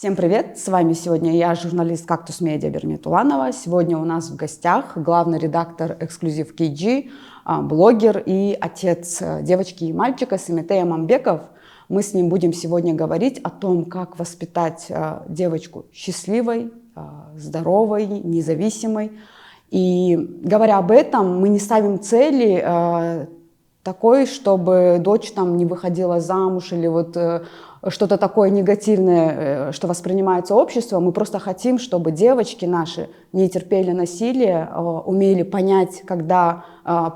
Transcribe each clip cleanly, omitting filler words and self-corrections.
Всем привет! С вами сегодня я, журналист «Кактус Медиа» Бернет Уланова. Сегодня у нас в гостях главный редактор «Эксклюзив KG», блогер и отец девочки и мальчика Семетей Мамбеков. Мы с ним будем сегодня говорить о том, как воспитать девочку счастливой, здоровой, независимой. И говоря об этом, мы не ставим цели такой, чтобы дочь там не выходила замуж или вот что-то такое негативное, что воспринимается обществом. Мы просто хотим, чтобы девочки наши не терпели насилие, умели понять, когда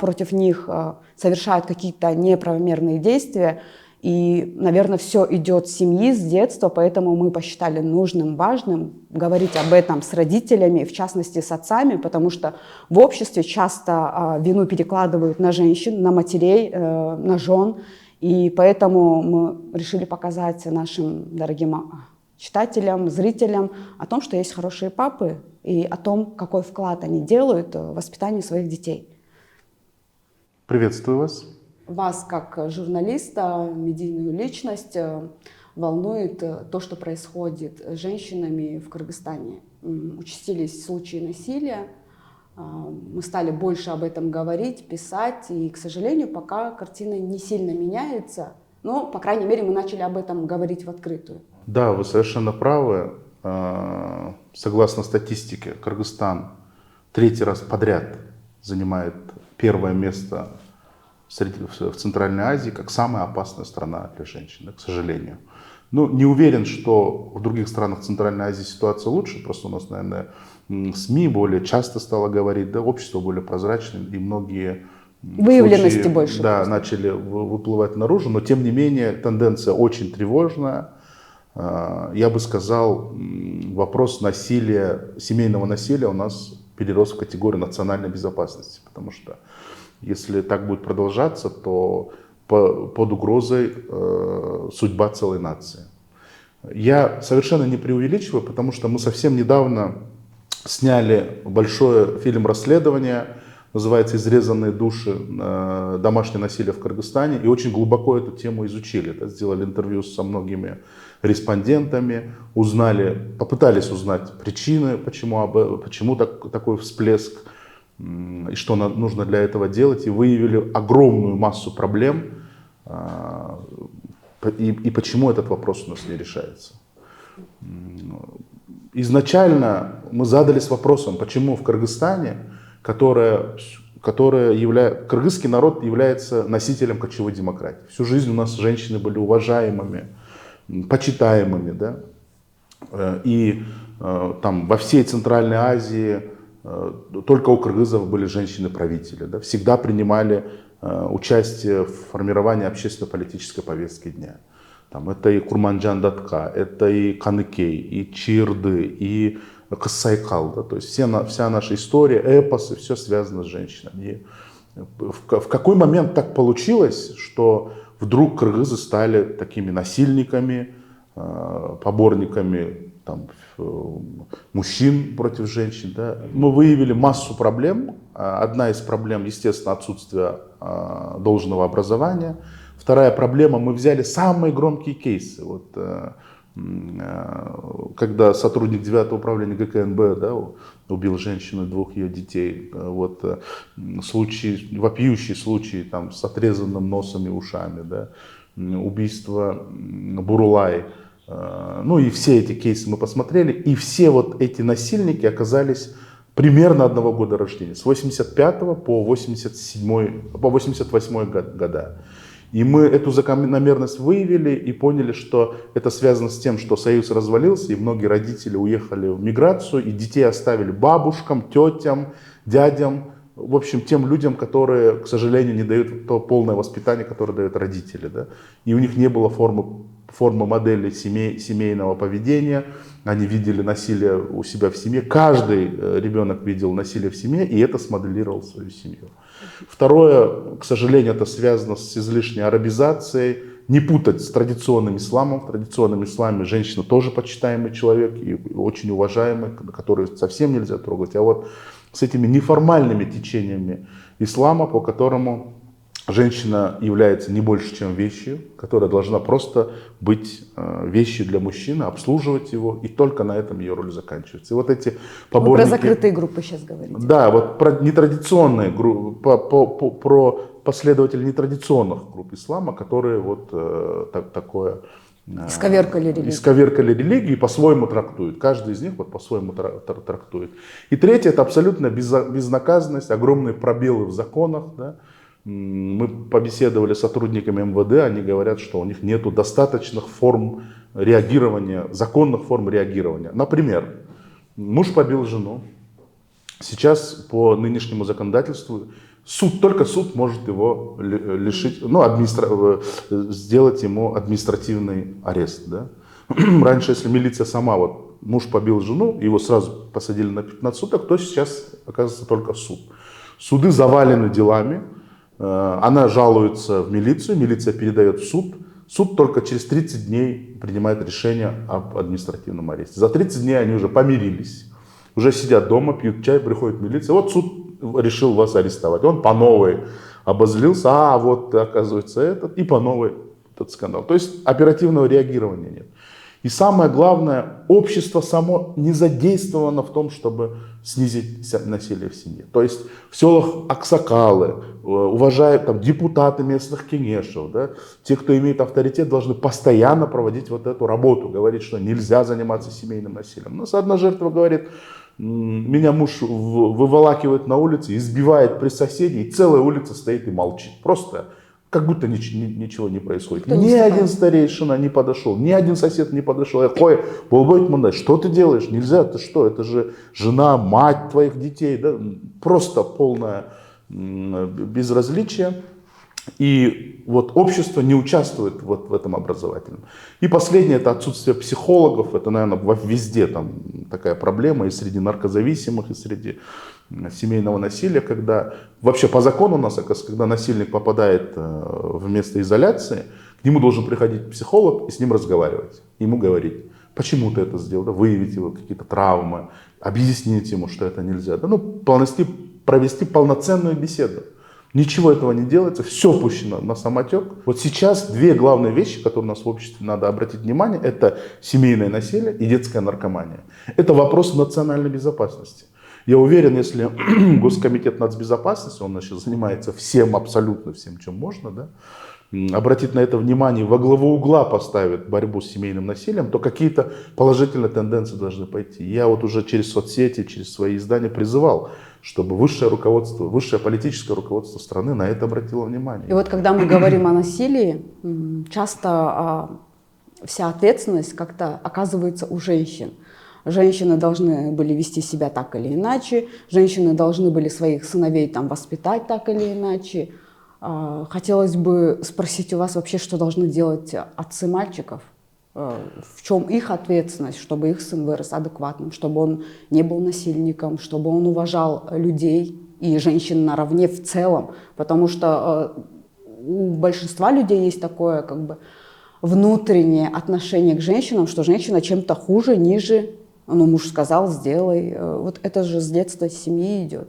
против них совершают какие-то неправомерные действия. И, наверное, все идет с семьи, с детства, поэтому мы посчитали нужным, важным говорить об этом с родителями, в частности с отцами, потому что в обществе часто вину перекладывают на женщин, на матерей, на жен. И поэтому мы решили показать нашим дорогим читателям, зрителям о том, что есть хорошие папы, и о том, какой вклад они делают в воспитание своих детей. Приветствую вас. Вас, как журналиста, медийную личность, волнует то, что происходит с женщинами в Кыргызстане. Участились случаи насилия, мы стали больше об этом говорить, писать, и, к сожалению, пока картина не сильно меняется, но, по крайней мере, мы начали об этом говорить в открытую. Да, вы совершенно правы. Согласно статистике, Кыргызстан третий раз подряд занимает первое место в Центральной Азии как самая опасная страна для женщин, к сожалению. Ну, не уверен, что в других странах Центральной Азии ситуация лучше, просто у нас, наверное, СМИ более часто стало говорить, да, общество более прозрачное, и многие выявленности случаи, больше. Да, начали выплывать наружу, но тем не менее тенденция очень тревожная. Я бы сказал, вопрос насилия, семейного насилия у нас перерос в категорию национальной безопасности, потому что если так будет продолжаться, то под угрозой судьба целой нации. Я совершенно не преувеличиваю, потому что мы совсем недавно сняли большой фильм расследования, называется «Изрезанные души. Домашнее насилие в Кыргызстане», и очень глубоко эту тему изучили. Сделали интервью со многими респондентами, попытались узнать причины, почему такой всплеск, и что нужно для этого делать, и выявили огромную массу проблем, и почему этот вопрос у нас не решается. Изначально мы задались вопросом, почему в Кыргызстане, кыргызский народ является носителем кочевой демократии. Всю жизнь у нас женщины были уважаемыми, почитаемыми, да? И там во всей Центральной Азии только у кыргызов были женщины-правители, да? Всегда принимали участие в формировании общественно-политической повестки дня. Там, это и Курманджан Датка, это и Каныкей, и Чирды, и Кыссайкал. Да? То есть вся наша история, эпосы, все связано с женщинами. И в какой момент так получилось, что вдруг кыргызы стали такими насильниками, поборниками там, мужчин против женщин? Да? Мы выявили массу проблем. Одна из проблем, естественно, отсутствие должного образования. Вторая проблема, мы взяли самые громкие кейсы. Вот, когда сотрудник 9-го управления ГКНБ, да, убил женщину и 2 ее детей. Вот, вопиющий случай там, с отрезанным носом и ушами. Да, убийство Бурулай. Ну и все эти кейсы мы посмотрели. И все вот эти насильники оказались примерно одного года рождения. С 85 по 88 года. И мы эту закономерность выявили и поняли, что это связано с тем, что Союз развалился, и многие родители уехали в миграцию, и детей оставили бабушкам, тетям, дядям, в общем, тем людям, которые, к сожалению, не дают то полное воспитание, которое дают родители. Да? И у них не было формы модели семейного поведения, они видели насилие у себя в семье, каждый ребенок видел насилие в семье, и это смоделировал свою семью. Второе, к сожалению, это связано с излишней арабизацией. Не путать с традиционным исламом. В традиционном исламе женщина тоже почитаемый человек и очень уважаемый, который совсем нельзя трогать. А вот с этими неформальными течениями ислама, по которому женщина является не больше, чем вещью, которая должна просто быть вещью для мужчины, обслуживать его, и только на этом ее роль заканчивается. И вот эти поборники... Вы про закрытые группы сейчас говорите. Да, вот про нетрадиционные группы, про последователей нетрадиционных групп ислама, которые вот такое... Исковеркали религию. Исковеркали религию и по-своему трактуют. Каждый из них вот по-своему трактует. И третье — это абсолютно безнаказанность, огромные пробелы в законах. Да? Мы побеседовали с сотрудниками МВД, они говорят, что у них нет достаточных форм реагирования, законных форм реагирования. Например, муж побил жену. Сейчас по нынешнему законодательству только суд может его лишить, сделать ему административный арест. Да? Раньше, если милиция сама, вот муж побил жену, его сразу посадили на 15 суток, то сейчас оказывается только суд. Суды завалены делами, она жалуется в милицию, милиция передает в суд, суд только через 30 дней принимает решение об административном аресте. За 30 дней они уже помирились, уже сидят дома, пьют чай, приходит милиция, вот суд решил вас арестовать. Он по новой обозлился, вот оказывается этот, и по новой этот скандал. То есть оперативного реагирования нет. И самое главное, общество само не задействовано в том, чтобы снизить насилие в семье. То есть в селах аксакалы, уважают там, депутаты местных кеңешев, да, те, кто имеет авторитет, должны постоянно проводить вот эту работу, говорить, что нельзя заниматься семейным насилием. У нас одна жертва говорит: меня муж выволакивает на улице, избивает при соседей, и целая улица стоит и молчит. Просто как будто ничего не происходит. Ни один старейшина не подошел, ни один сосед не подошел. Что ты делаешь? Нельзя, ты что? Это же жена, мать твоих детей. Да? Просто полное безразличие. И вот общество не участвует вот в этом образовательном. И последнее — это отсутствие психологов. Это, наверное, везде там такая проблема, и среди наркозависимых, и среди семейного насилия, когда вообще по закону у нас, когда насильник попадает в место изоляции, к нему должен приходить психолог и с ним разговаривать, ему говорить, почему ты это сделал, да, выявить его какие-то травмы, объяснить ему, что это нельзя, да, провести полноценную беседу. Ничего этого не делается, все пущено на самотек. Вот сейчас две главные вещи, которые у нас в обществе надо обратить внимание, это семейное насилие и детская наркомания. Это вопрос национальной безопасности. Я уверен, если Госкомитет нацбезопасности, он сейчас занимается всем, абсолютно всем, чем можно, да, обратит на это внимание, во главу угла поставит борьбу с семейным насилием, то какие-то положительные тенденции должны пойти. Я вот уже через соцсети, через свои издания призывал, чтобы высшее руководство, высшее политическое руководство страны на это обратило внимание. И вот когда мы говорим о насилии, часто вся ответственность как-то оказывается у женщин. Женщины должны были вести себя так или иначе, женщины должны были своих сыновей там воспитать так или иначе. Хотелось бы спросить у вас вообще, что должны делать отцы мальчиков? В чем их ответственность, чтобы их сын вырос адекватным, чтобы он не был насильником, чтобы он уважал людей и женщин наравне в целом. Потому что у большинства людей есть такое как бы внутреннее отношение к женщинам, что женщина чем-то хуже, ниже. Ну, муж сказал, сделай. Вот это же с детства, с семьи идет.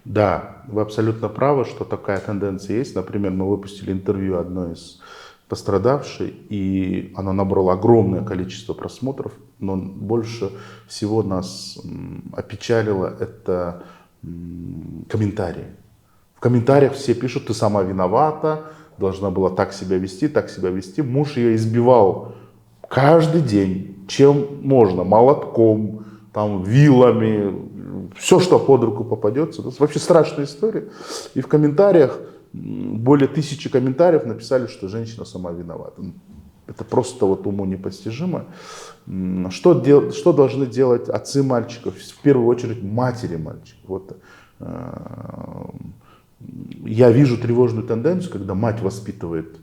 Да, вы абсолютно правы, что такая тенденция есть. Например, мы выпустили интервью одной из пострадавшей, и она набрала огромное количество просмотров, но больше всего нас опечалило это комментарии. В комментариях все пишут: ты сама виновата, должна была так себя вести, так себя вести. Муж ее избивал каждый день, чем можно, молотком, там, вилами, все, что под руку попадется. Это вообще страшная история. И в комментариях, более 1000 комментариев написали, что женщина сама виновата. Это просто вот уму непостижимо. Что должны делать отцы мальчиков? В первую очередь матери мальчиков. Вот, я вижу тревожную тенденцию, когда мать воспитывает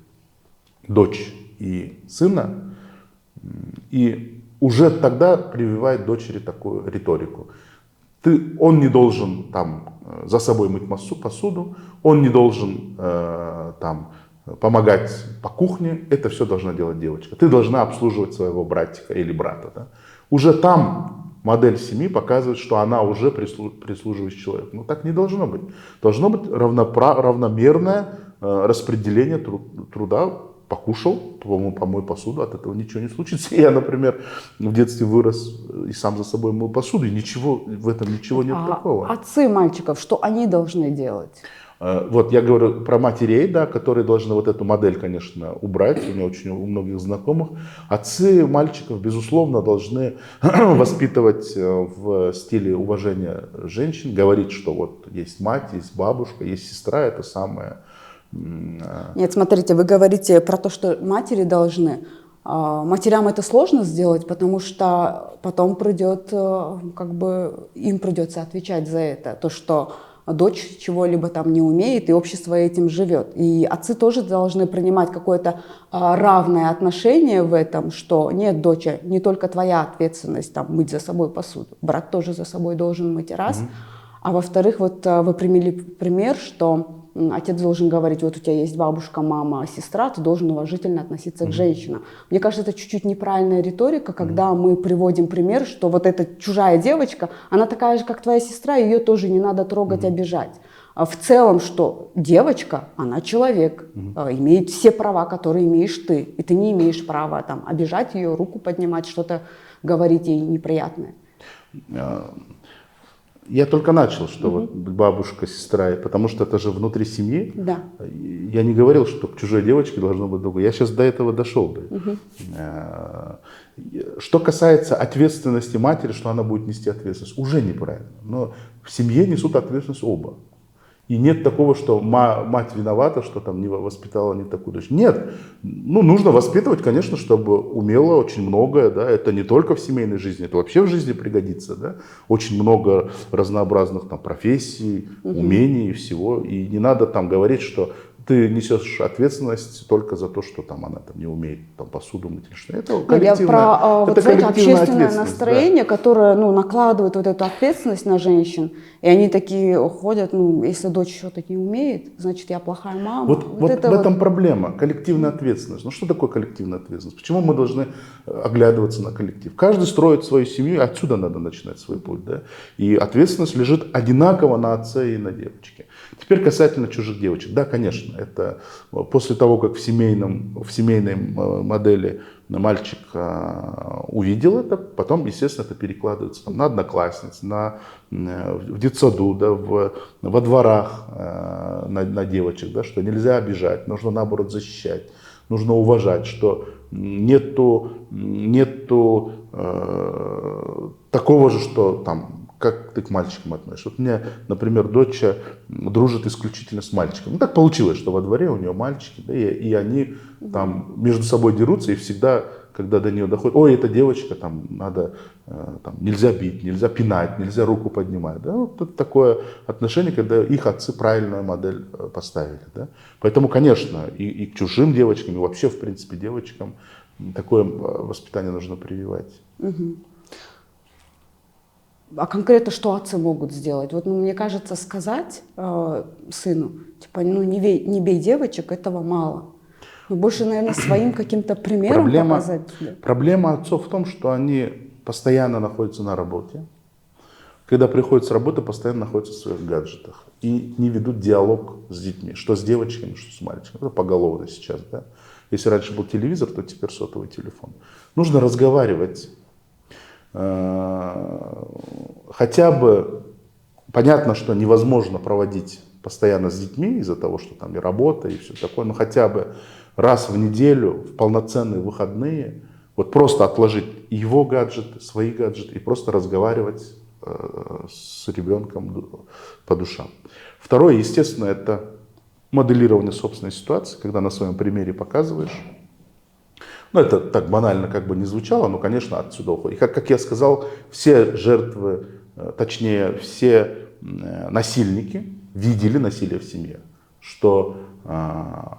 дочь и сына, и уже тогда прививает дочери такую риторику. Он не должен там за собой мыть посуду, он не должен там помогать по кухне, это все должна делать девочка. Ты должна обслуживать своего братика или брата. Да? Уже там модель семьи показывает, что она уже прислуживающий человек. Но так не должно быть. Должно быть равномерное распределение труда. Покушал, помой посуду, от этого ничего не случится. Я, например, в детстве вырос и сам за собой мыл посуду, и ничего, в этом ничего нет такого. Отцы мальчиков, что они должны делать? Вот я говорю про матерей, да, которые должны вот эту модель, конечно, убрать. У меня очень у многих знакомых. Отцы мальчиков, безусловно, должны воспитывать в стиле уважения женщин, говорить, что вот есть мать, есть бабушка, есть сестра, это самое. Нет, смотрите, вы говорите про то, что матери должны. Матерям это сложно сделать, потому что потом придет, как бы им придется отвечать за это, то, что дочь чего-либо там не умеет, и общество этим живет. И отцы тоже должны принимать какое-то равное отношение в этом, что нет, доча, не только твоя ответственность там, мыть за собой посуду, брат тоже за собой должен мыть, раз. А во-вторых, вот вы привели пример, что отец должен говорить, вот у тебя есть бабушка, мама, сестра, ты должен уважительно относиться к женщинам. Мне кажется, это чуть-чуть неправильная риторика, когда мы приводим пример, что вот эта чужая девочка, она такая же, как твоя сестра, ее тоже не надо трогать, обижать. А в целом, что девочка, она человек, имеет все права, которые имеешь ты, и ты не имеешь права там, обижать ее, руку поднимать, что-то говорить ей неприятное. Я только начал, что вот бабушка, сестра, потому что это же внутри семьи. Да. Я не говорил, что к чужой девочке должно быть другое. Я сейчас до этого дошел. Что касается ответственности матери, что она будет нести ответственность, уже неправильно. Но в семье несут ответственность оба. И нет такого, что мать виновата, что там не воспитала не такую дочь. Нет, ну, нужно воспитывать, конечно, чтобы умела очень многое, да, это не только в семейной жизни, это вообще в жизни пригодится, да, очень много разнообразных там профессий, умений и всего, и не надо там говорить, что ты несешь ответственность только за то, что там она там не умеет там посуду мыть или что. Это коллективное, я про это вот, общественное да. настроение, которое накладывает вот эту ответственность на женщин. И они такие ходят, если дочь что-то не умеет, значит, я плохая мама. Вот в этом проблема, коллективная ответственность. Ну что такое коллективная ответственность? Почему мы должны оглядываться на коллектив? Каждый строит свою семью, отсюда надо начинать свой путь. Да? И ответственность лежит одинаково на отце и на девочке. Теперь касательно чужих девочек. Да, конечно, это после того, как в семейной модели мальчик увидел это, потом, естественно, это перекладывается на одноклассниц, в детсаду, да, во дворах на девочек, да, что нельзя обижать, нужно наоборот защищать, нужно уважать, что нету такого же, что там, как ты к мальчикам относишься. Вот у меня, например, дочь дружит исключительно с мальчиками. Ну, так получилось, что во дворе у нее мальчики, да, и они там между собой дерутся, и всегда, когда до нее доходит, ой, эта девочка, там, надо, там, нельзя бить, нельзя пинать, нельзя руку поднимать. Да? Вот это такое отношение, когда их отцы правильную модель поставили. Да? Поэтому, конечно, и к чужим девочкам, и вообще, в принципе, девочкам такое воспитание нужно прививать. А конкретно что отцы могут сделать? Вот мне кажется, сказать сыну, типа, не бей девочек, этого мало. Но больше, наверное, своим каким-то примером показать. Проблема отцов в том, что они постоянно находятся на работе. Когда приходят с работы, постоянно находятся в своих гаджетах. И не ведут диалог с детьми. Что с девочками, что с мальчиками. Это поголовно сейчас. Да? Если раньше был телевизор, то теперь сотовый телефон. Нужно разговаривать. Хотя бы понятно, что невозможно проводить постоянно с детьми из-за того, что там и работа, и все такое, но хотя бы раз в неделю, в полноценные выходные, вот просто отложить его гаджеты, свои гаджеты и просто разговаривать с ребенком по душам. Второе, естественно, это моделирование собственной ситуации, когда на своем примере показываешь. Ну, это так банально как бы не звучало, но, конечно, отсюда уходит. И как я сказал, все жертвы, точнее, все насильники видели насилие в семье. Что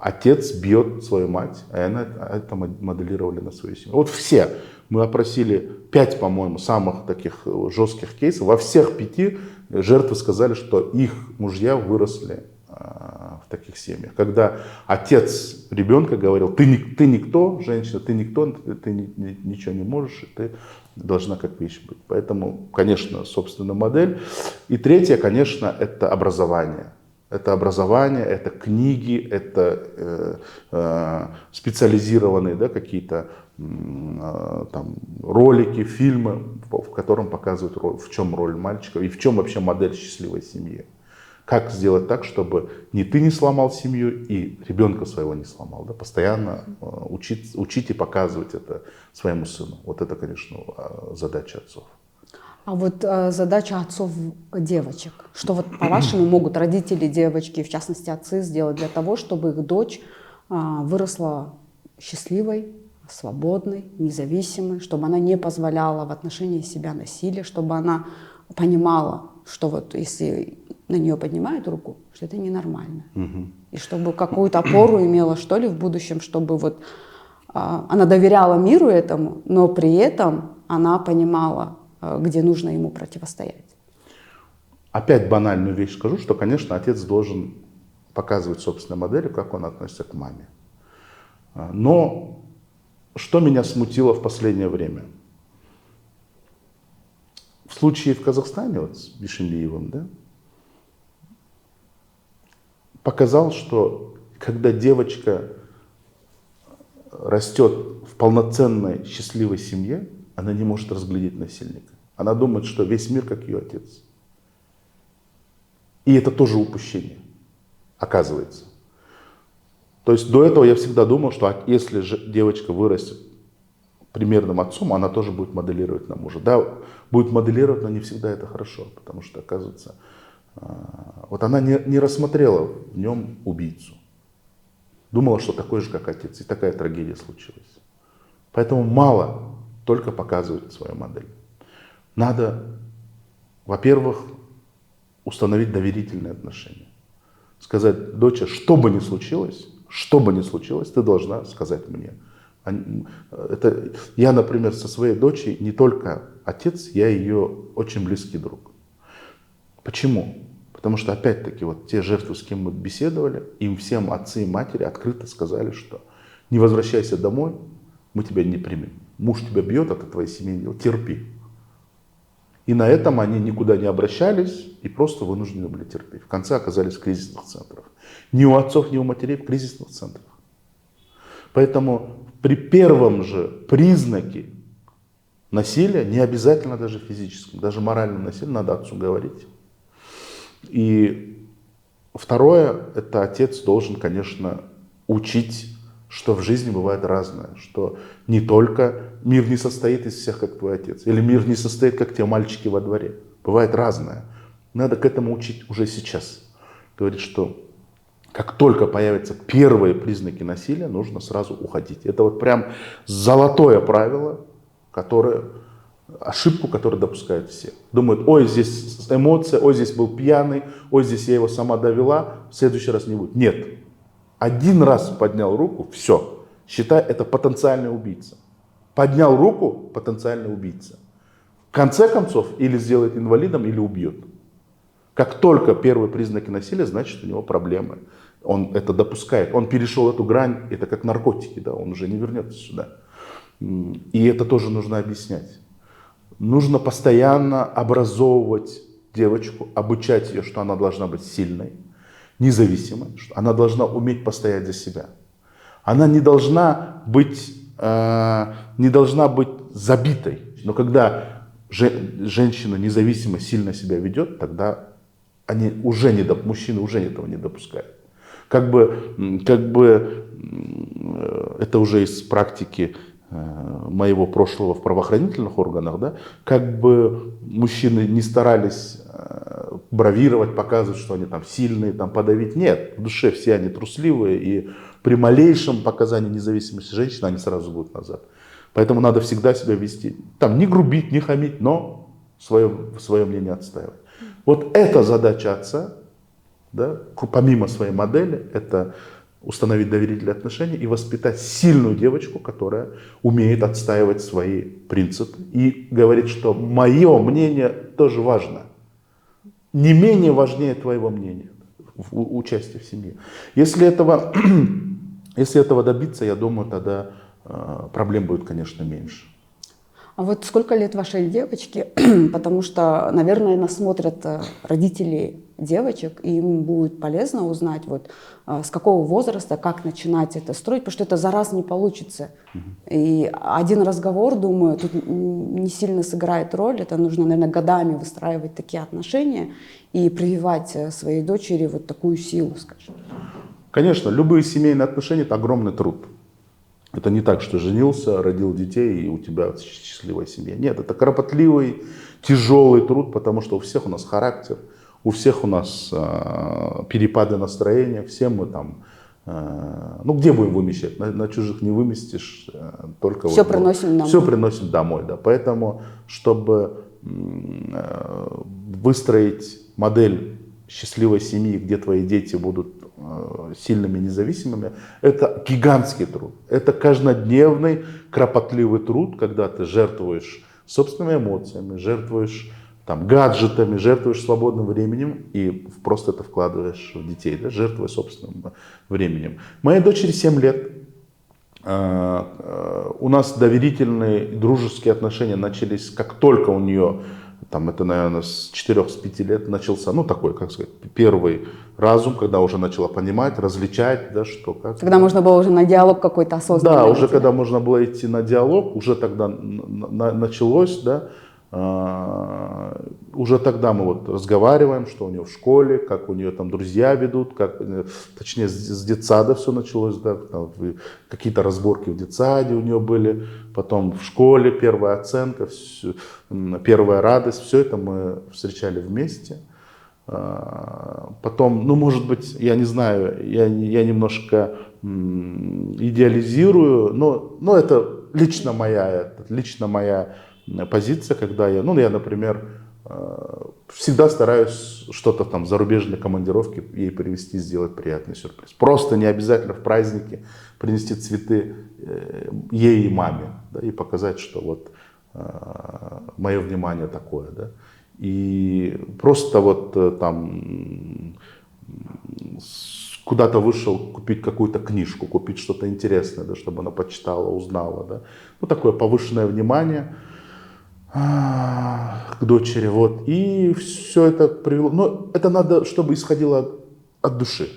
отец бьет свою мать, а это моделировали на свою семью. Вот все. Мы опросили 5, по-моему, самых таких жестких кейсов. Во всех 5 жертвы сказали, что их мужья выросли в таких семьях. Когда отец ребенка говорил, ты никто, женщина, ты никто, ты ничего не можешь, и ты должна как вещь быть. Поэтому, конечно, собственная модель. И третье, конечно, это образование. Это образование, это книги, это специализированные, да, какие-то там ролики, фильмы, в котором показывают, в чем роль мальчика и в чем вообще модель счастливой семьи. Как сделать так, чтобы ни ты не сломал семью и ребенка своего не сломал. Да? Постоянно учить и показывать это своему сыну. Вот это, конечно, задача отцов. А вот задача отцов девочек. Что вот, по-вашему, могут родители девочки, в частности отцы, сделать для того, чтобы их дочь выросла счастливой, свободной, независимой, чтобы она не позволяла в отношении себя насилия, чтобы она понимала, что вот если на нее поднимают руку, что это ненормально. И чтобы какую-то опору имела, что ли, в будущем, чтобы вот она доверяла миру этому, но при этом она понимала, где нужно ему противостоять. Опять банальную вещь скажу, что, конечно, отец должен показывать собственной модели, как он относится к маме. Но что меня смутило в последнее время? В случае в Казахстане, вот с Бишимбиевым, да, показал, что когда девочка растет в полноценной счастливой семье, она не может разглядеть насильника. Она думает, что весь мир как ее отец. И это тоже упущение, оказывается. То есть до этого я всегда думал, что если же девочка вырастет примерным отцом, она тоже будет моделировать на мужа. Да, будет моделировать, но не всегда это хорошо, потому что, оказывается, вот она не рассмотрела в нем убийцу. Думала, что такой же, как отец. И такая трагедия случилась. Поэтому мало только показывать свою модель. Надо, во-первых, установить доверительные отношения. Сказать, доча, что бы ни случилось, ты должна сказать мне. Это, я, например, со своей дочерью не только отец, я ее очень близкий друг. Почему? Потому что, опять-таки, вот те жертвы, с кем мы беседовали, им всем отцы и матери открыто сказали, что не возвращайся домой, мы тебя не примем. Муж тебя бьет, это твоей семьи дела, терпи. И на этом они никуда не обращались и просто вынуждены были терпеть. В конце оказались в кризисных центрах. Ни у отцов, ни у матерей в кризисных центрах. Поэтому при первом же признаке насилия, не обязательно даже физическом, даже моральном насилии, надо отцу говорить. И второе, это отец должен, конечно, учить, что в жизни бывает разное, что не только мир не состоит из всех, как твой отец, или мир не состоит, как те мальчики во дворе. Бывает разное. Надо к этому учить уже сейчас. Говорит, что как только появятся первые признаки насилия, нужно сразу уходить. Это вот прям золотое правило, ошибку, которую допускают все. Думают, ой, здесь эмоция, ой, здесь был пьяный, ой, здесь я его сама довела, в следующий раз не будет. Нет. Один раз поднял руку, все. Считай, это потенциальный убийца. Поднял руку, потенциальный убийца. В конце концов, или сделает инвалидом, или убьет. Как только первые признаки насилия, значит, у него проблемы. Он это допускает. Он перешел эту грань, это как наркотики, да, он уже не вернется сюда. И это тоже нужно объяснять. Нужно постоянно образовывать девочку, обучать ее, что она должна быть сильной, независимой, что она должна уметь постоять за себя. Она не должна быть забитой. Но когда женщина независимо сильно себя ведет, тогда мужчины уже этого не допускают. Как бы это уже из практики моего прошлого в правоохранительных органах, да, как бы мужчины не старались бравировать, показывать, что они там сильные, там подавить. Нет, в душе все они трусливые, и при малейшем показании независимости женщины они сразу будут назад. Поэтому надо всегда себя вести, там не грубить, не хамить, но свое мнение отстаивать. Вот эта задача отца, да, помимо своей модели, это установить доверительные отношения и воспитать сильную девочку, которая умеет отстаивать свои принципы и говорит, что мое мнение тоже важно. Не менее важнее твоего мнения. участие в семье. Если этого добиться, я думаю, тогда проблем будет, конечно, меньше. А вот сколько лет вашей девочке? Потому что, наверное, нас смотрят родители девочек, и им будет полезно узнать, вот, с какого возраста, как начинать это строить, потому что это за раз не получится. И один разговор, думаю, тут не сильно сыграет роль. Это нужно, наверное, годами выстраивать такие отношения и прививать своей дочери вот такую силу, скажем. Конечно, любые семейные отношения – это огромный труд. Это не так, что женился, родил детей, и у тебя счастливая семья. Нет, это кропотливый, тяжелый труд, потому что у всех у нас характер, у всех у нас перепады настроения, все мы там, ну где будем вымещать? На чужих не выместишь, только все вот, приносим домой. Все приносим домой, да. Поэтому, чтобы выстроить модель счастливой семьи, где твои дети будут сильными, независимыми, это гигантский труд. Это каждодневный, кропотливый труд, когда ты жертвуешь собственными эмоциями, жертвуешь там, гаджетами, жертвуешь свободным временем и просто это вкладываешь в детей, да, жертвуя собственным временем. Моей дочери 7 лет. У нас доверительные, дружеские отношения начались, как только у нее, там, это, наверное, с 4-5 лет начался, ну, такой, как сказать, первый разум, когда уже начала понимать, различать, да, что как. Когда можно было уже на диалог какой-то осознанный. Да, уже когда можно было идти на диалог, уже тогда началось, да, уже тогда мы вот разговариваем, что у нее в школе, как у нее там друзья ведут, как, точнее с детсада все началось, да, какие-то разборки в детсаде у нее были, потом в школе первая оценка, первая радость, все это мы встречали вместе. Потом, ну, может быть, я не знаю, я немножко идеализирую, но это лично моя позиция, когда я, например, всегда стараюсь что-то там в зарубежной командировке ей привезти, сделать приятный сюрприз. Просто не обязательно в празднике принести цветы ей и маме, да, и показать, что вот мое внимание такое, да. И просто вот там куда-то вышел купить какую-то книжку, купить что-то интересное, да, чтобы она почитала, узнала, да. Ну, такое повышенное внимание к дочери, вот. И все это привело, но это надо, чтобы исходило от души.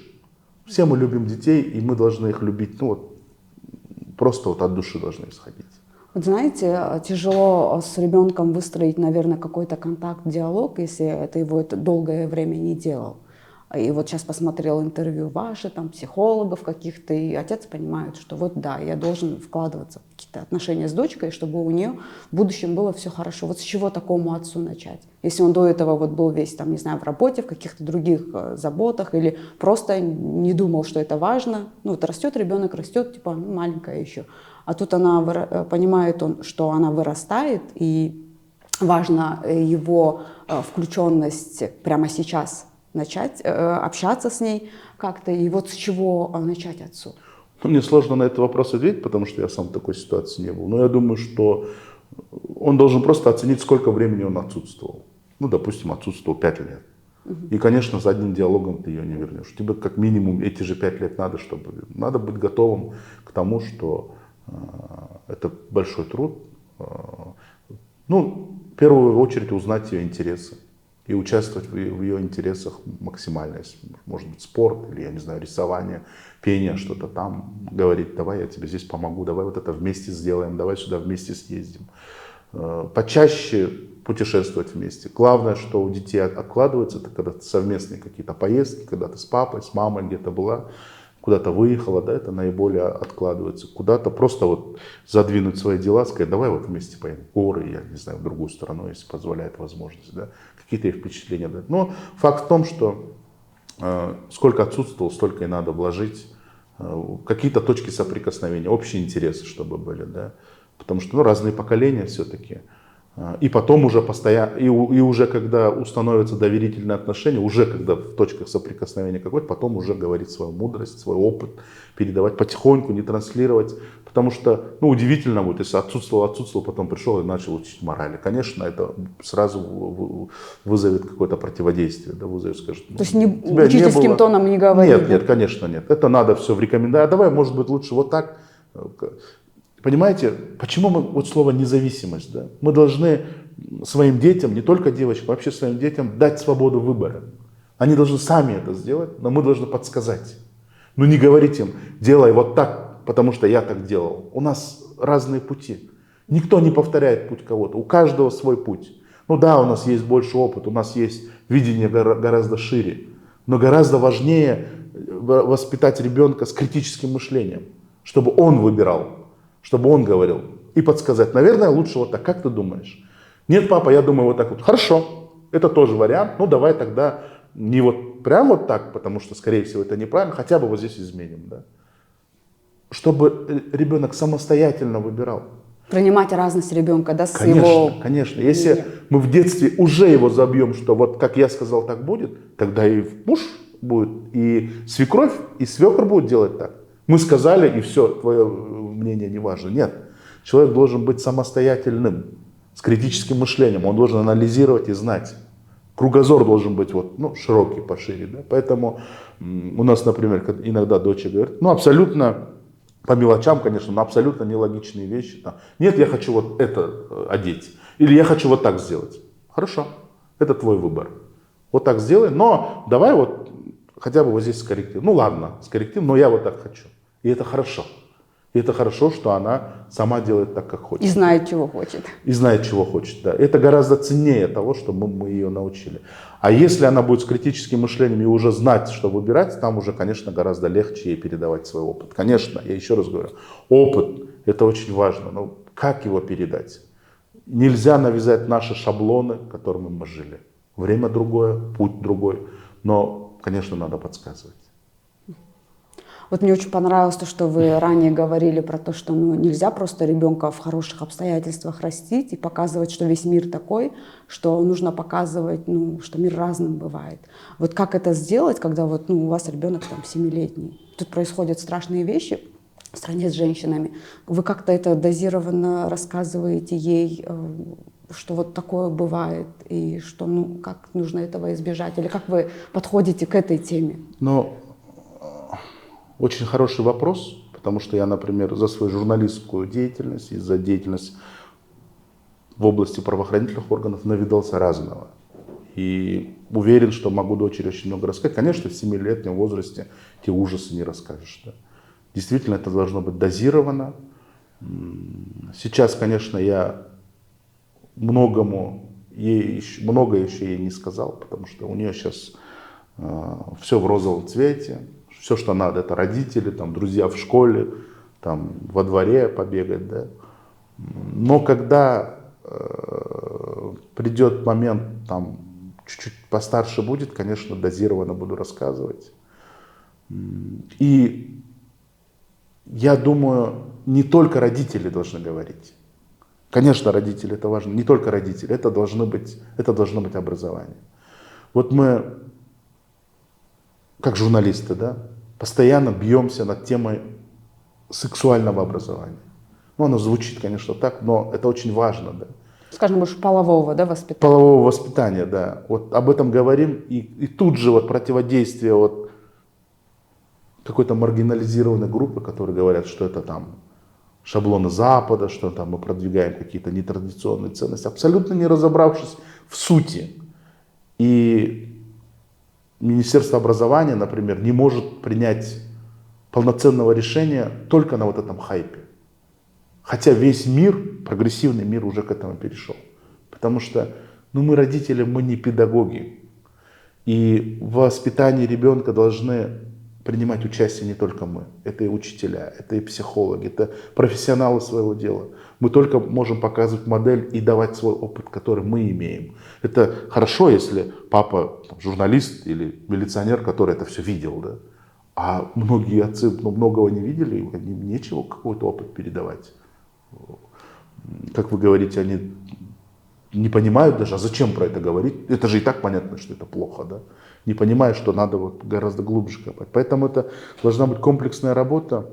Все мы любим детей, и мы должны их любить, ну вот, просто вот от души должны исходить. Вот знаете, тяжело с ребенком выстроить, наверное, какой-то контакт, диалог, если это его долгое время не делал. И вот сейчас посмотрел интервью ваши, там, психологов каких-то, и отец понимает, что вот да, я должен вкладываться в какие-то отношения с дочкой, чтобы у нее в будущем было все хорошо. Вот с чего такому отцу начать? Если он до этого вот был весь, там, не знаю, в работе, в каких-то других заботах, или просто не думал, что это важно. Ну вот растет ребенок, растет, типа, ну, маленькая еще. А тут она понимает, что она вырастает, и важна его включенность прямо сейчас. Начать общаться с ней как-то, и вот с чего начать отцу? Мне сложно на этот вопрос ответить, потому что я сам в такой ситуации не был. Но я думаю, что он должен просто оценить, сколько времени он отсутствовал. Ну, допустим, отсутствовал 5 лет. И, конечно, за одним диалогом ты ее не вернешь. Тебе как минимум эти же 5 лет надо, надо быть готовым к тому, что это большой труд. Ну, в первую очередь узнать ее интересы. И участвовать в ее интересах максимально. Может быть, спорт, или, я не знаю, рисование, пение, что-то там. Говорить, давай я тебе здесь помогу, давай вот это вместе сделаем, давай сюда вместе съездим. Почаще путешествовать вместе. Главное, что у детей откладывается, это когда совместные какие-то поездки, когда ты с папой, с мамой где-то была, куда-то выехала, да, это наиболее откладывается. Куда-то просто вот задвинуть свои дела, сказать, давай вот вместе поедем в горы, я не знаю, в другую страну, если позволяет возможность, да, какие-то их впечатления дать. Но факт в том, что сколько отсутствовал, столько и надо вложить, какие-то точки соприкосновения, общие интересы, чтобы были, да, потому что, ну, разные поколения все-таки. И потом уже постоянно, и уже когда установятся доверительные отношения, уже когда в точках соприкосновения какой-то, потом уже говорить свою мудрость, свой опыт, передавать потихоньку, не транслировать. Потому что, удивительно будет, если отсутствовал, потом пришел и начал учить морали. Конечно, это сразу вызовет какое-то противодействие, да, вызовет, скажет. То есть учительским тоном не говорить? Нет, нет, конечно, нет. Это надо все в рекомендации. А давай, может быть, лучше вот так. Понимаете, почему мы, слово независимость, да? Мы должны своим детям, не только девочкам, вообще своим детям дать свободу выбора. Они должны сами это сделать, но мы должны подсказать. Не говорить им, делай вот так, потому что я так делал. У нас разные пути. Никто не повторяет путь кого-то, у каждого свой путь. Да, у нас есть больше опыта, у нас есть видение гораздо шире, но гораздо важнее воспитать ребенка с критическим мышлением, чтобы он выбирал, чтобы он говорил, и подсказать. Наверное, лучше вот так. Как ты думаешь? Нет, папа, я думаю вот так вот. Хорошо, это тоже вариант. Давай тогда не вот прям вот так, потому что, скорее всего, это неправильно. Хотя бы вот здесь изменим, да? Чтобы ребенок самостоятельно выбирал. Принимать разность ребенка, да, с конечно, его... Конечно. Если мы в детстве уже его забьем, что вот как я сказал, так будет, тогда и муж будет, и свекровь, и свекр будут делать так. Мы сказали, и все, твое мнение не важно. Нет. Человек должен быть самостоятельным, с критическим мышлением. Он должен анализировать и знать. Кругозор должен быть широкий, пошире. Да? Поэтому у нас, например, иногда дочь говорит, абсолютно по мелочам, конечно, но абсолютно нелогичные вещи. Нет, я хочу вот это одеть. Или я хочу вот так сделать. Хорошо, это твой выбор. Вот так сделай, но давай вот хотя бы вот здесь скорректируем. Ладно, скорректируем, но я вот так хочу. И это хорошо. И это хорошо, что она сама делает так, как хочет. И знает, чего хочет. И знает, чего хочет, да. Это гораздо ценнее того, что мы ее научили. А если она будет с критическим мышлением и уже знать, что выбирать, там уже, конечно, гораздо легче ей передавать свой опыт. Конечно, я еще раз говорю, опыт – это очень важно. Но как его передать? Нельзя навязать наши шаблоны, которыми мы жили. Время другое, путь другой. Но, конечно, надо подсказывать. Вот мне очень понравилось то, что вы ранее говорили про то, что нельзя просто ребенка в хороших обстоятельствах растить и показывать, что весь мир такой, что нужно показывать, что мир разным бывает. Вот как это сделать, когда у вас ребенок 7-летний? Тут происходят страшные вещи в стране с женщинами. Вы как-то это дозированно рассказываете ей, что вот такое бывает, и что, как нужно этого избежать? Или как вы подходите к этой теме? Очень хороший вопрос, потому что я, например, за свою журналистскую деятельность и за деятельность в области правоохранительных органов навидался разного. И уверен, что могу дочери очень много рассказать. Конечно, в 7-летнем возрасте те ужасы не расскажешь. Да? Действительно, это должно быть дозировано. Сейчас, конечно, я многое еще ей не сказал, потому что у нее сейчас все в розовом цвете. Все, что надо, это родители, друзья в школе, во дворе побегать. Да? Но когда придет момент, чуть-чуть постарше будет, конечно, дозированно буду рассказывать. И я думаю, не только родители должны говорить. Конечно, родители это важно, не только родители, это должно быть образование. Вот мы, как журналисты, да, постоянно бьемся над темой сексуального образования. Оно звучит, конечно, так, но это очень важно, да. Скажем, уж полового, да, воспитания? Полового воспитания, да. Вот об этом говорим, и тут же противодействие какой-то маргинализированной группы, которые говорят, что это шаблоны Запада, что мы продвигаем какие-то нетрадиционные ценности, абсолютно не разобравшись в сути. И Министерство образования, например, не может принять полноценного решения только на этом хайпе. Хотя весь мир, прогрессивный мир уже к этому перешел. Потому что мы родители, мы не педагоги. И в воспитании ребенка должны принимать участие не только мы. Это и учителя, это и психологи, это профессионалы своего дела. Мы только можем показывать модель и давать свой опыт, который мы имеем. Это хорошо, если папа журналист или милиционер, который это все видел. Да? А многие отцы многого не видели, и им нечего какой-то опыт передавать. Как вы говорите, они не понимают даже, а зачем про это говорить? Это же и так понятно, что это плохо, да? Не понимают, что надо вот гораздо глубже копать. Поэтому это должна быть комплексная работа.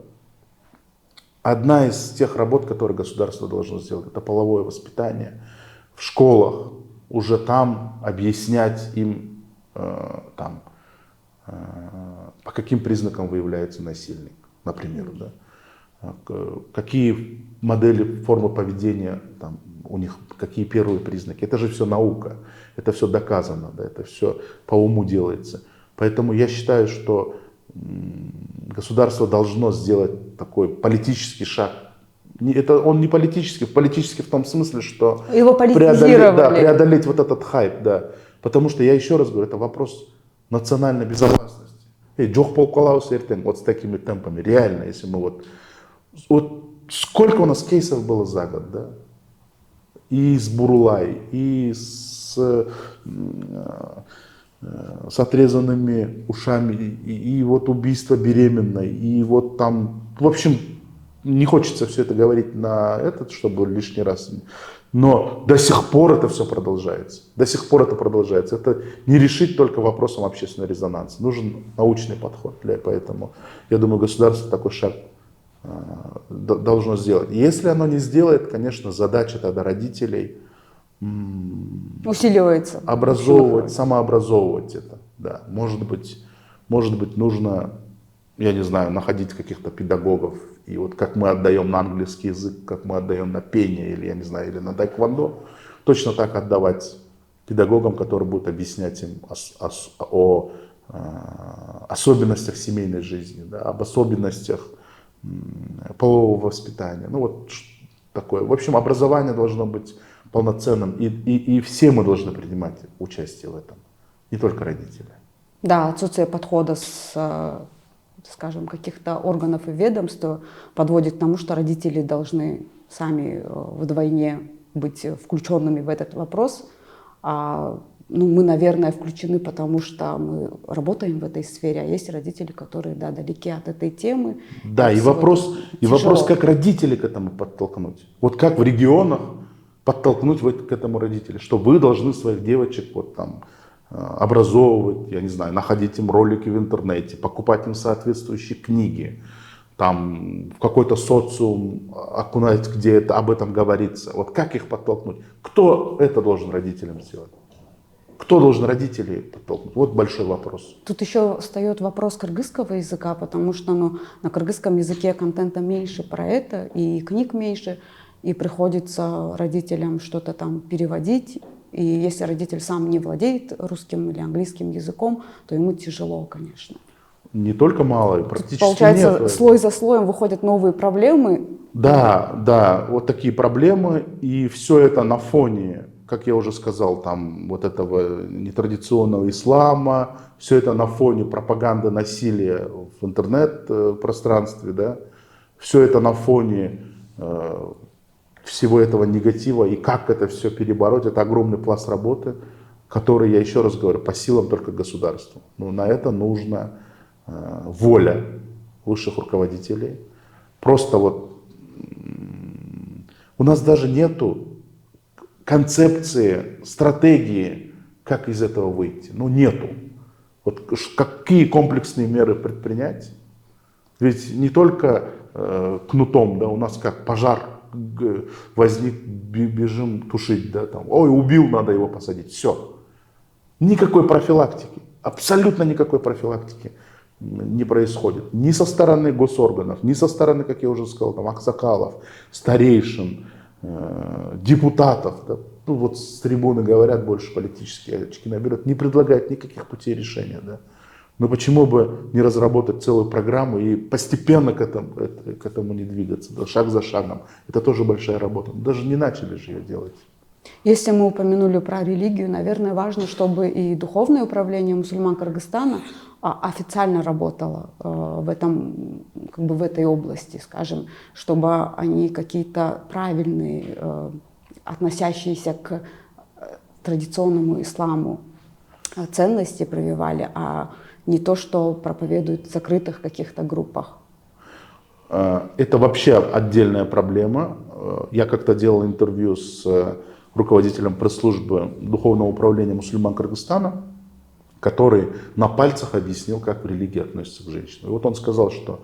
Одна из тех работ, которые государство должно сделать, это половое воспитание. В школах уже там объяснять им, по каким признакам выявляется насильник, например, да? Какие модели, формы поведения там, у них, какие первые признаки. Это же все наука, это все доказано, да? Это все по уму делается. Поэтому я считаю, что государство должно сделать такой политический шаг. Он не политический, политический в том смысле, что его преодолеть вот этот хайп, да. Потому что, я еще раз говорю, это вопрос национальной безопасности. Вот с такими темпами, реально, если мы вот сколько у нас кейсов было за год, да? И с Бурулай, и с отрезанными ушами, и вот убийство беременной, и вот там, в общем, не хочется все это говорить на этот, чтобы лишний раз, но до сих пор это все продолжается, до сих пор это продолжается. Это не решить только вопросом общественного резонанса, нужен научный подход, поэтому я думаю, государство такой шаг должно сделать. Если оно не сделает, конечно, задача тогда родителей усиливается. Образовывать, самообразовывать это. Да. Может быть, нужно, я не знаю, находить каких-то педагогов. И вот как мы отдаем на английский язык, как мы отдаем на пение, или, я не знаю, или на тайквондо, точно так отдавать педагогам, которые будут объяснять им о особенностях семейной жизни, да, об особенностях полового воспитания. Ну вот такое. В общем, образование должно быть полноценным, и все мы должны принимать участие в этом, не только родители. Да, отсутствие подхода скажем, каких-то органов и ведомств подводит к тому, что родители должны сами вдвойне быть включенными в этот вопрос. Мы, наверное, включены, потому что мы работаем в этой сфере, а есть родители, которые, да, далеки от этой темы. Да, и вопрос, как родители к этому подтолкнуть. Вот как в регионах подтолкнуть к этому родителей, что вы должны своих девочек вот там образовывать, я не знаю, находить им ролики в интернете, покупать им соответствующие книги, там в какой-то социум окунать, где об этом говорится. Вот как их подтолкнуть? Кто это должен родителям сделать? Кто должен родителей подтолкнуть? Вот большой вопрос. Тут еще встает вопрос кыргызского языка, потому что на кыргызском языке контента меньше про это, и книг меньше, и приходится родителям что-то там переводить. И если родитель сам не владеет русским или английским языком, то ему тяжело, конечно. Не только мало, практически получается, нет. Слой за слоем выходят новые проблемы. Да, вот такие проблемы, и все это на фоне, как я уже сказал, там вот этого нетрадиционного ислама, все это на фоне пропаганды насилия в интернет-пространстве, да, все это на фоне всего этого негатива, и как это все перебороть, это огромный пласт работы, который, я еще раз говорю, по силам только государству. Но на это нужна воля высших руководителей. Просто вот у нас даже нету концепции, стратегии, как из этого выйти. Нету. Вот какие комплексные меры предпринять? Ведь не только кнутом, да, у нас как пожар возник, бежим тушить, да, там, ой, убил, надо его посадить, все. Никакой профилактики, абсолютно никакой профилактики не происходит. Ни со стороны госорганов, ни со стороны, как я уже сказал, там, аксакалов, старейшин, депутатов, да, вот с трибуны говорят, больше политические очки наберут, не предлагают никаких путей решения, да. Но почему бы не разработать целую программу и постепенно к этому не двигаться, да, шаг за шагом. Это тоже большая работа. Даже не начали же ее делать. Если мы упомянули про религию, наверное, важно, чтобы и духовное управление мусульман Кыргызстана официально работало в этой области, скажем, чтобы они какие-то правильные, относящиеся к традиционному исламу ценности прививали, а не то, что проповедуют в закрытых каких-то группах. Это вообще отдельная проблема. Я как-то делал интервью с руководителем пресс-службы Духовного управления мусульман Кыргызстана, который на пальцах объяснил, как в религии относятся к женщинам. И вот он сказал, что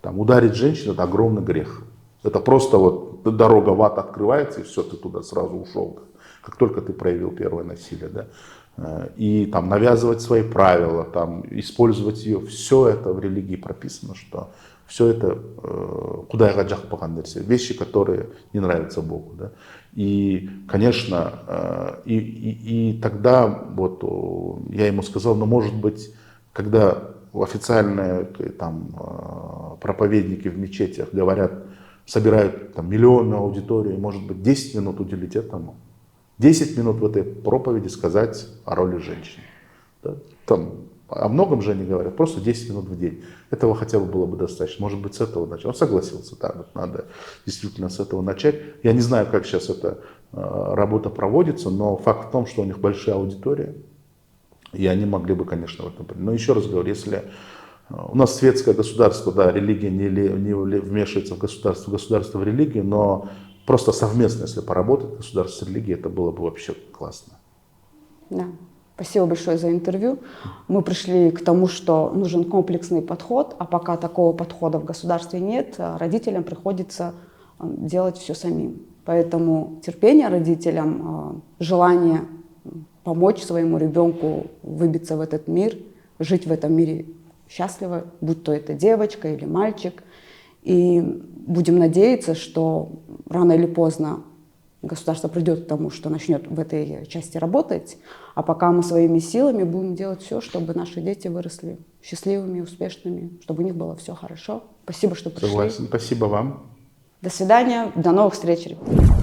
ударить женщину – это огромный грех. Это просто вот дорога в ад открывается, и все, ты туда сразу ушел, как только ты проявил первое насилие. Да? И там навязывать свои правила, там, использовать ее, все это в религии прописано, что все это кудайга жакпаган дерсе, вещи, которые не нравятся Богу. Да? И, конечно, и тогда вот я ему сказал, ну, может быть, когда официальные там проповедники в мечетях говорят, собирают там миллионную аудиторию, может быть, 10 минут уделить этому, 10 минут в этой проповеди сказать о роли женщин. Да? Там, о многом же они говорят, просто 10 минут в день. Этого хотя бы было бы достаточно. Может быть, с этого начать. Он согласился, да, вот надо действительно с этого начать. Я не знаю, как сейчас эта работа проводится, но факт в том, что у них большая аудитория, и они могли бы, конечно, в этом принять. Но еще раз говорю, если у нас светское государство, да, религия не вмешивается в государство в религию, но просто совместно, если поработать государство с религией, это было бы вообще классно. Да. Спасибо большое за интервью. Мы пришли к тому, что нужен комплексный подход, а пока такого подхода в государстве нет, родителям приходится делать все самим. Поэтому терпение родителям, желание помочь своему ребенку выбиться в этот мир, жить в этом мире счастливо, будь то это девочка или мальчик. И будем надеяться, что рано или поздно государство придет к тому, что начнет в этой части работать, а пока мы своими силами будем делать все, чтобы наши дети выросли счастливыми, успешными, чтобы у них было все хорошо. Спасибо, что пришли. Согласен. Спасибо вам. До свидания, до новых встреч, ребята.